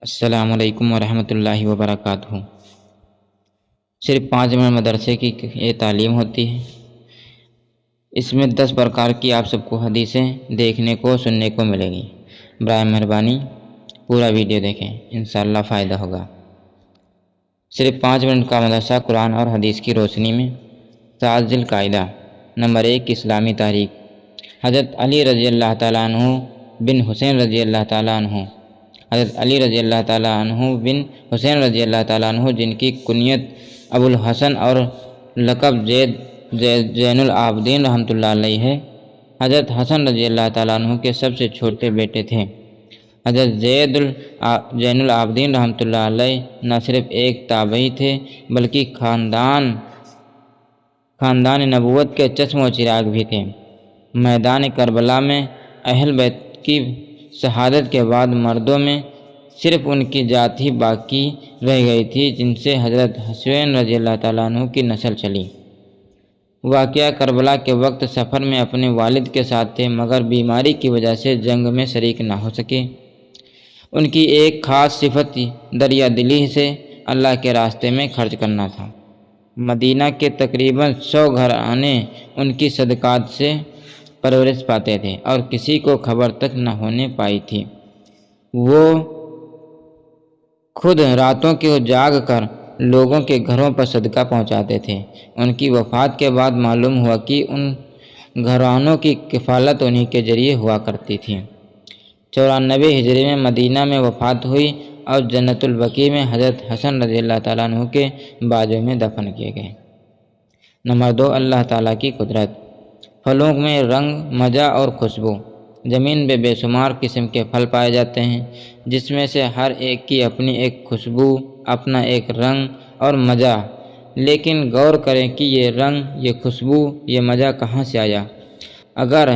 السلام علیکم ورحمۃ اللہ وبرکاتہ۔ صرف 5 منٹ مدرسے کی یہ تعلیم ہوتی ہے۔ اس میں 10 پرکار کی آپ سب کو حدیثیں دیکھنے کو سننے کو ملے گی۔ برائے مہربانی پورا ویڈیو دیکھیں، انشاءاللہ فائدہ ہوگا۔ صرف 5 منٹ کا مدرسہ قرآن اور حدیث کی روشنی میں۔ 7 ذی القعدہ۔ نمبر 1 اسلامی تاریخ۔ حضرت علی رضی اللہ تعالیٰ عنہ بن حسین رضی اللہ تعالیٰ عنہ حضرت علی رضی اللہ تعالیٰ عنہ بن حسین رضی اللہ تعالیٰ عنہ، جن کی کنیت ابو الحسن اور لقب زین العابدین رحمۃ اللہ علیہ ہے، حضرت حسن رضی اللہ تعالیٰ عنہ کے سب سے چھوٹے بیٹے تھے۔ حضرت زین العابدین رحمۃ اللہ علیہ نہ صرف ایک تابعی تھے بلکہ خاندان نبوت کے چشم و چراغ بھی تھے۔ میدان کربلا میں اہل بیت کی شہادت کے بعد مردوں میں صرف ان کی ذات ہی باقی رہ گئی تھی، جن سے حضرت حسین رضی اللہ تعالیٰ عنہ کی نسل چلی۔ واقعہ کربلا کے وقت سفر میں اپنے والد کے ساتھ تھے، مگر بیماری کی وجہ سے جنگ میں شریک نہ ہو سکے۔ ان کی ایک خاص صفت دریا دلی سے اللہ کے راستے میں خرچ کرنا تھا۔ مدینہ کے تقریباً 100 گھرانے ان کی صدقات سے پرورش پاتے تھے اور کسی کو خبر تک نہ ہونے پائی تھی۔ وہ خود راتوں کو جاگ کر لوگوں کے گھروں پر صدقہ پہنچاتے تھے۔ ان کی وفات کے بعد معلوم ہوا کہ ان گھرانوں کی کفالت انہی کے ذریعے ہوا کرتی تھی۔ 94 ہجری میں مدینہ میں وفات ہوئی اور جنت البقیع میں حضرت حسن رضی اللہ تعالیٰ عنہ کے بازو میں دفن کیے گئے۔ نمبر 2 اللہ تعالیٰ کی قدرت۔ پھلوں میں رنگ، مزہ اور خوشبو۔ زمین پہ بے شمار قسم کے پھل پائے جاتے ہیں، جس میں سے ہر ایک کی اپنی ایک خوشبو، اپنا ایک رنگ اور مزہ۔ لیکن غور کریں کہ یہ رنگ، یہ خوشبو، یہ مزہ کہاں سے آیا؟ اگر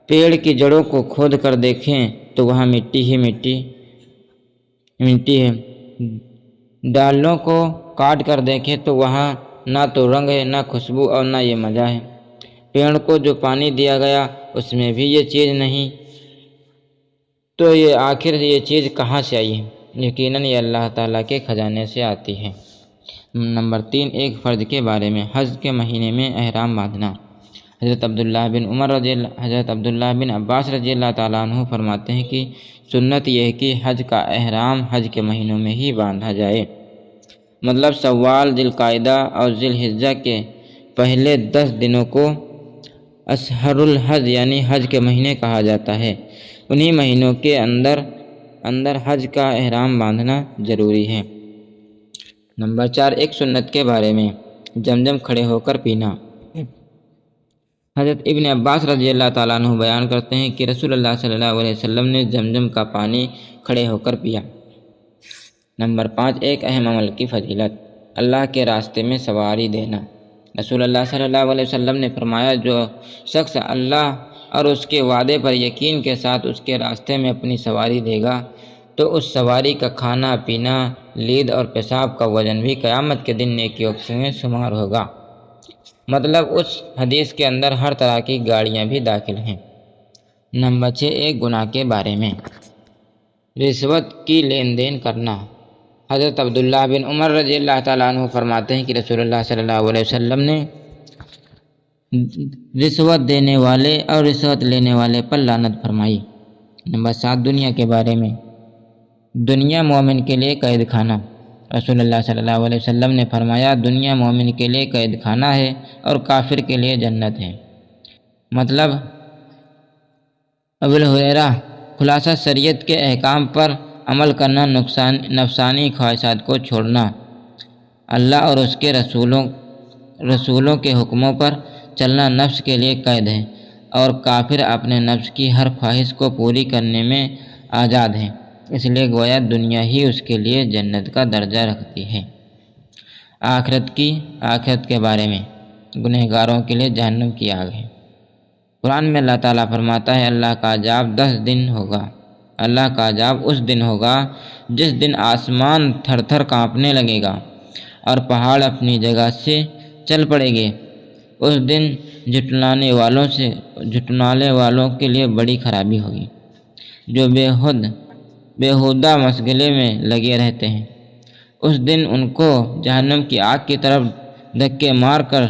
پیڑ کی جڑوں کو کھود کر دیکھیں تو وہاں مٹی ہے۔ ڈالوں کو کاٹ کر دیکھیں تو وہاں نہ تو رنگ ہے، نہ خوشبو اور نہ یہ مزہ ہے۔ پیڑ کو جو پانی دیا گیا اس میں بھی یہ چیز نہیں، تو یہ آخر یہ چیز کہاں سے آئی ہے؟ یقیناً یہ اللہ تعالیٰ کے خزانے سے آتی ہے۔ نمبر 3 ایک فرض کے بارے میں۔ حج کے مہینے میں احرام باندھنا۔ حضرت عبداللہ بن عباس رضی اللہ تعالیٰ عنہ فرماتے ہیں کہ سنت یہ ہے کہ حج کا احرام حج کے مہینوں میں ہی باندھا جائے، مطلب شوال، ذی القعدہ اور ذی الحجہ کے پہلے 10 دنوں کو اشہر الحج یعنی حج کے مہینے کہا جاتا ہے۔ انہی مہینوں کے اندر حج کا احرام باندھنا ضروری ہے۔ نمبر 4 ایک سنت کے بارے میں۔ زمزم کھڑے ہو کر پینا۔ حضرت ابن عباس رضی اللہ تعالیٰ عنہ بیان کرتے ہیں کہ رسول اللہ صلی اللہ علیہ وسلم نے زمزم کا پانی کھڑے ہو کر پیا۔ نمبر 5 ایک اہم عمل کی فضیلت۔ اللہ کے راستے میں سواری دینا۔ رسول اللہ صلی اللہ علیہ وسلم نے فرمایا، جو شخص اللہ اور اس کے وعدے پر یقین کے ساتھ اس کے راستے میں اپنی سواری دے گا تو اس سواری کا کھانا پینا، لید اور پیشاب کا وزن بھی قیامت کے دن نیکیوں میں شمار ہوگا۔ مطلب اس حدیث کے اندر ہر طرح کی گاڑیاں بھی داخل ہیں۔ نمبر 6 ایک گناہ کے بارے میں۔ رشوت کی لین دین کرنا۔ حضرت عبداللہ بن عمر رضی اللہ تعالیٰ عنہ فرماتے ہیں کہ رسول اللہ صلی اللہ علیہ وسلم نے رشوت دینے والے اور رشوت لینے والے پر لعنت فرمائی۔ نمبر 7 دنیا کے بارے میں۔ دنیا مومن کے لیے قید خانہ۔ رسول اللہ صلی اللہ علیہ وسلم نے فرمایا، دنیا مومن کے لیے قید خانہ ہے اور کافر کے لیے جنت ہے۔ مطلب ابو ہریرہ خلاصہ شریعت کے احکام پر عمل کرنا، نفسانی خواہشات کو چھوڑنا، اللہ اور اس کے رسولوں کے حکموں پر چلنا نفس کے لیے قید ہے، اور کافر اپنے نفس کی ہر خواہش کو پوری کرنے میں آزاد ہے، اس لیے گویا دنیا ہی اس کے لیے جنت کا درجہ رکھتی ہے۔ آخرت کے بارے میں۔ گنہگاروں کے لیے جہنم کی آگ ہے۔ قرآن میں اللہ تعالیٰ فرماتا ہے، اللہ کا عذاب اس دن ہوگا جس دن آسمان تھر تھر کانپنے لگے گا اور پہاڑ اپنی جگہ سے چل پڑے گے۔ اس دن جھٹلانے والوں کے لیے بڑی خرابی ہوگی۔ جو بے حد بیہودہ مشغلے میں لگے رہتے ہیں۔ اس دن ان کو جہنم کی آگ کی طرف دھکے مار کر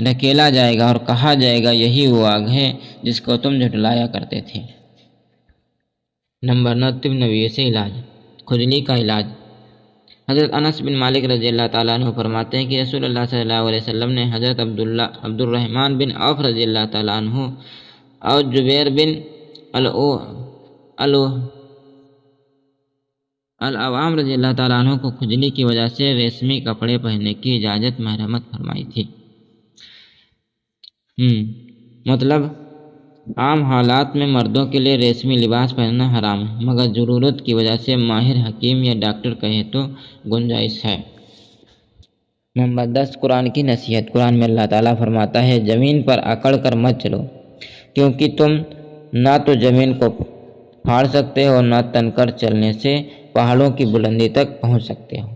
ڈھکیلا جائے گا اور کہا جائے گا یہی وہ آگ ہے جس کو تم جھٹلایا کرتے تھے۔ نمبر 9، طب نبوی سے علاج، کھجلی کا علاج۔ حضرت انس بن مالک رضی اللہ تعالیٰ عنہ فرماتے ہیں کہ رسول اللہ صلی اللہ علیہ وسلم نے حضرت عبد الرحمن بن عوف رضی اللہ تعالیٰ عنہ اور جبیر بن العوام رضی اللہ تعالیٰ عنہ کو کھجلی کی وجہ سے ریشمی کپڑے پہننے کی اجازت محرمت فرمائی تھی۔ مطلب عام حالات میں مردوں کے لیے ریشمی لباس پہننا حرام ہے، مگر ضرورت کی وجہ سے ماہر حکیم یا ڈاکٹر کہے تو گنجائش ہے۔ نمبر 10، قرآن کی نصیحت۔ قرآن میں اللہ تعالیٰ فرماتا ہے زمین پر اکڑ کر مت چلو، کیونکہ تم نہ تو زمین کو پھاڑ سکتے ہو نہ تن کر چلنے سے پہاڑوں کی بلندی تک پہنچ سکتے ہو۔